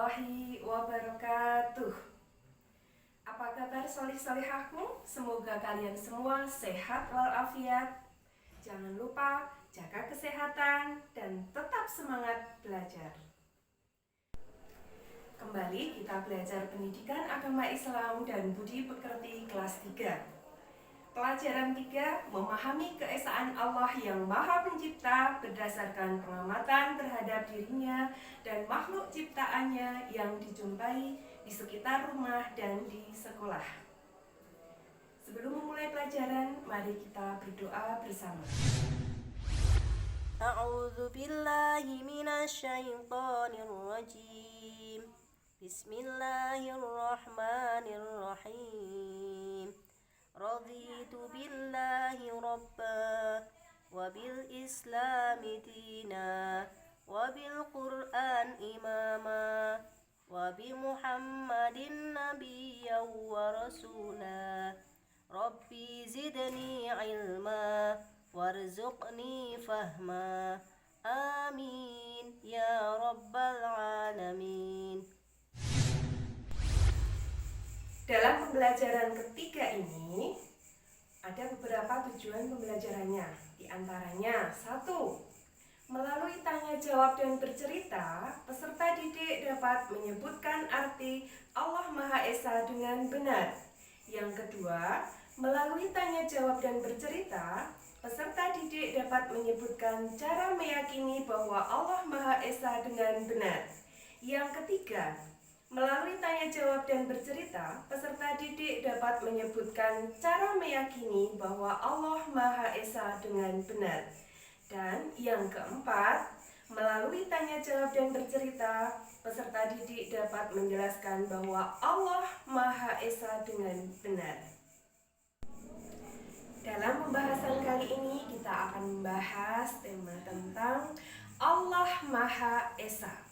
warahmatullahi wabarakatuh. Apa kabar solih-solihahku? Semoga kalian semua sehat walafiat. Jangan lupa jaga kesehatan dan tetap semangat belajar. Kembali kita belajar pendidikan agama Islam dan budi pekerti kelas 3. Pelajaran 3, memahami keesaan Allah yang Maha Pencipta berdasarkan pengamatan terhadap dirinya dan makhluk ciptaannya yang dijumpai di sekitar rumah dan di sekolah. Sebelum memulai pelajaran, mari kita berdoa bersama. A'udzu billahi minasyaitonir rajim. Bismillahirrahmanirrahim. Raditu billahi rabba wa bil islami dina wa bil qur'an imama wa bi muhammadin nabiyyan wa rasula. Rabbi zidni ilma warzuqni fahma. Amin ya rabbal alamin. Dalam pembelajaran ketiga ini ada beberapa tujuan pembelajarannya. Di antaranya 1. Melalui tanya jawab dan bercerita, peserta didik dapat menyebutkan arti Allah Maha Esa dengan benar. Yang kedua, melalui tanya jawab dan bercerita, peserta didik dapat menyebutkan cara meyakini bahwa Allah Maha Esa dengan benar. Yang ketiga, melalui tanya jawab dan bercerita, peserta didik dapat menyebutkan cara meyakini bahwa Allah Maha Esa dengan benar. Dan yang keempat, melalui tanya jawab dan bercerita, peserta didik dapat menjelaskan bahwa Allah Maha Esa dengan benar. Dalam pembahasan kali ini kita akan membahas tema tentang Allah Maha Esa.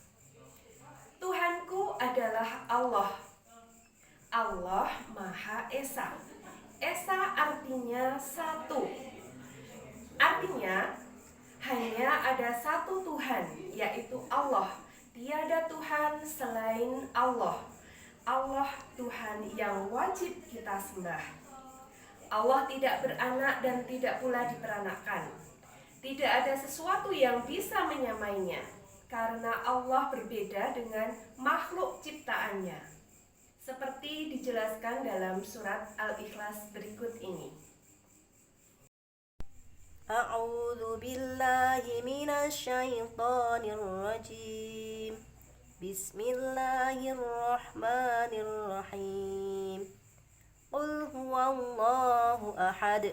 Tuhanku adalah Allah. Allah Maha Esa. Esa artinya satu. Artinya hanya ada satu Tuhan, yaitu Allah. Tiada Tuhan selain Allah. Allah Tuhan yang wajib kita sembah. Allah tidak beranak dan tidak pula diperanakkan. Tidak ada sesuatu yang bisa menyamainya, karena Allah berbeda dengan makhluk ciptaannya. Seperti dijelaskan dalam surat Al-Ikhlas berikut ini. A'udzu billahi minasyaitonir rajim. Bismillahirrahmanirrahim. Qul huwallahu ahad.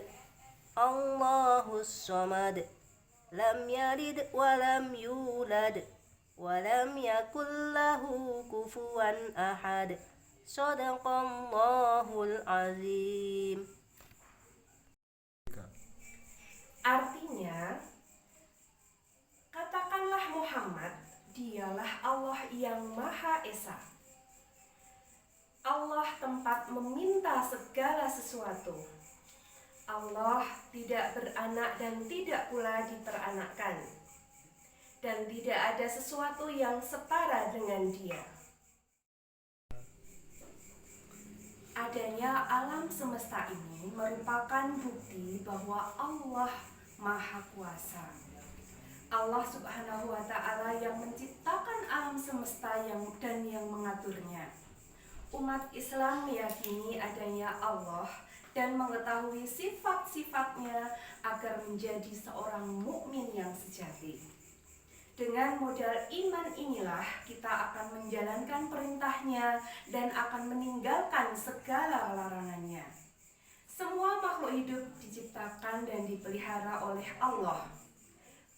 Allahus samad. Lam yalid wa lam yulad wa lam yakul lahu kufuwan ahad. Shadaqallahul azim. Artinya, katakanlah Muhammad, dialah Allah yang Maha Esa. Allah tempat meminta segala sesuatu. Allah tidak beranak dan tidak pula diperanakkan. Dan tidak ada sesuatu yang setara dengan Dia. Adanya alam semesta ini merupakan bukti bahwa Allah Maha Kuasa. Allah Subhanahu wa Ta'ala yang menciptakan alam semesta dan yang mengaturnya. Umat Islam meyakini adanya Allah dan mengetahui sifat-sifatnya agar menjadi seorang mukmin yang sejati. Dengan modal iman inilah kita akan menjalankan perintahnya dan akan meninggalkan segala larangannya. Semua makhluk hidup diciptakan dan dipelihara oleh Allah.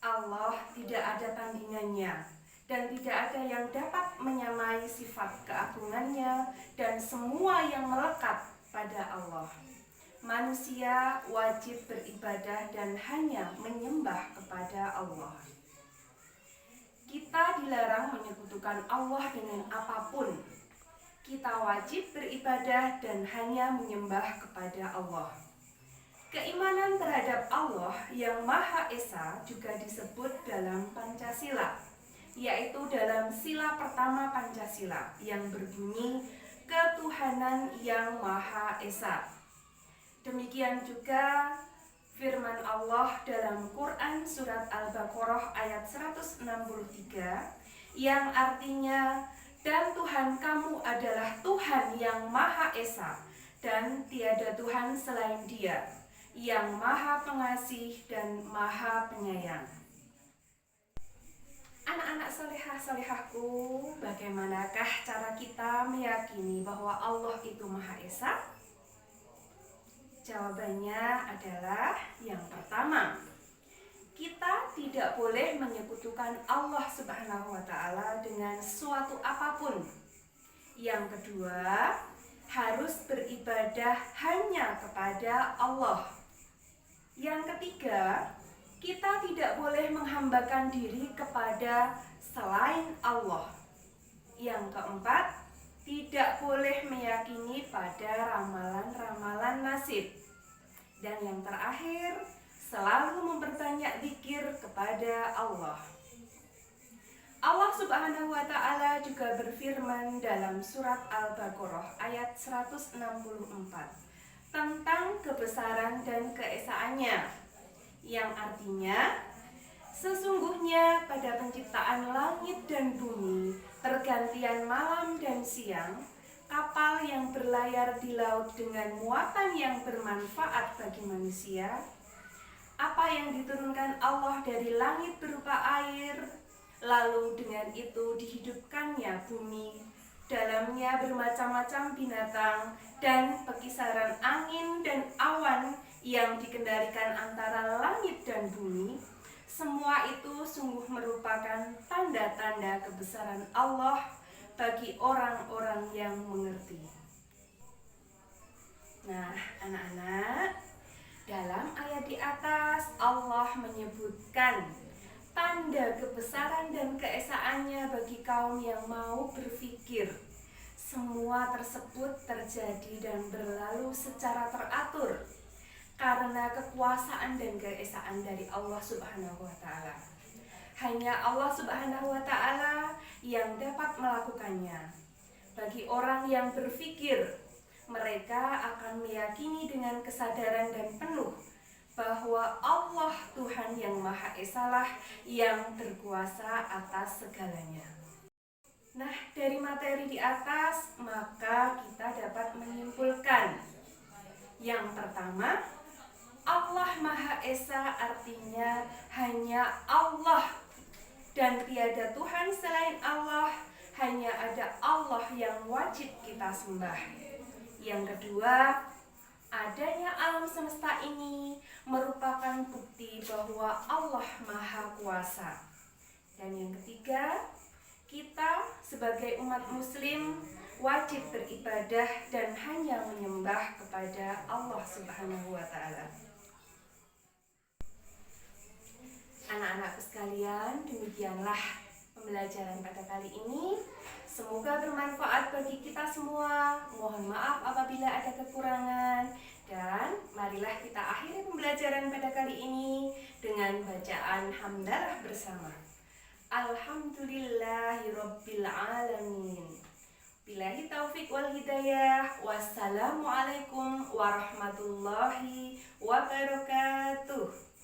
Allah tidak ada tandingannya dan tidak ada yang dapat menyamai sifat keagungannya dan semua yang melekat pada Allah. Manusia wajib beribadah dan hanya menyembah kepada Allah. Kita dilarang menyekutukan Allah dengan apapun. Kita wajib beribadah dan hanya menyembah kepada Allah. Keimanan terhadap Allah yang Maha Esa juga disebut dalam Pancasila yaitu dalam sila pertama Pancasila yang berbunyi ketuhanan yang Maha Esa. Demikian juga firman Allah dalam Quran surat Al-Baqarah ayat 163 yang artinya, dan Tuhan kamu adalah Tuhan yang Maha Esa dan tiada Tuhan selain Dia, yang Maha Pengasih dan Maha Penyayang. Anak-anak solehah-solehahku, bagaimanakah cara kita meyakini bahwa Allah itu Maha Esa? Jawabannya adalah yang pertama, kita tidak boleh menyekutukan Allah Subhanahu wa Ta'ala dengan suatu apapun. Yang kedua, harus beribadah hanya kepada Allah. Yang ketiga, kita tidak boleh menghambakan diri kepada selain Allah. Yang keempat, tidak boleh meyakini pada ramalan-ramalan nasib. Dan yang terakhir, selalu memperbanyak zikir kepada Allah. Allah Subhanahu wa Ta'ala juga berfirman dalam surat Al-Baqarah ayat 164 tentang kebesaran dan keesaannya, yang artinya, sesungguhnya pada penciptaan langit dan bumi, pergantian malam dan siang, kapal yang berlayar di laut dengan muatan yang bermanfaat bagi manusia, apa yang diturunkan Allah dari langit berupa air, lalu dengan itu dihidupkannya bumi, dalamnya bermacam-macam binatang, dan pekisaran angin dan awan yang dikendalikan antara langit dan bumi, semua itu sungguh merupakan tanda-tanda kebesaran Allah bagi orang-orang yang mengerti. Nah, anak-anak, dalam ayat di atas Allah menyebutkan tanda kebesaran dan keesaannya bagi kaum yang mau berpikir. Semua tersebut terjadi dan berlalu secara teratur karena kekuasaan dan keesaan dari Allah Subhanahu wa Ta'ala. Hanya Allah Subhanahu wa Ta'ala yang dapat melakukannya. Bagi orang yang berpikir, mereka akan meyakini dengan kesadaran dan penuh bahwa Allah Tuhan yang Maha Esa lah yang berkuasa atas segalanya. Nah, dari materi di atas, maka kita dapat menyimpulkan. Yang pertama, Allah Maha Esa artinya hanya Allah dan tiada Tuhan selain Allah, hanya ada Allah yang wajib kita sembah. Yang kedua, adanya alam semesta ini merupakan bukti bahwa Allah Maha Kuasa. Dan yang ketiga, kita sebagai umat muslim wajib beribadah dan hanya menyembah kepada Allah Subhanahu wa Ta'ala. Anak-anakku sekalian, demikianlah pembelajaran pada kali ini. Semoga bermanfaat bagi kita semua. Mohon maaf apabila ada kekurangan. Dan marilah kita akhiri pembelajaran pada kali ini dengan bacaan hamdalah bersama. Alhamdulillahirabbil alamin. Billahi taufik wal hidayah. Wassalamualaikum warahmatullahi wabarakatuh.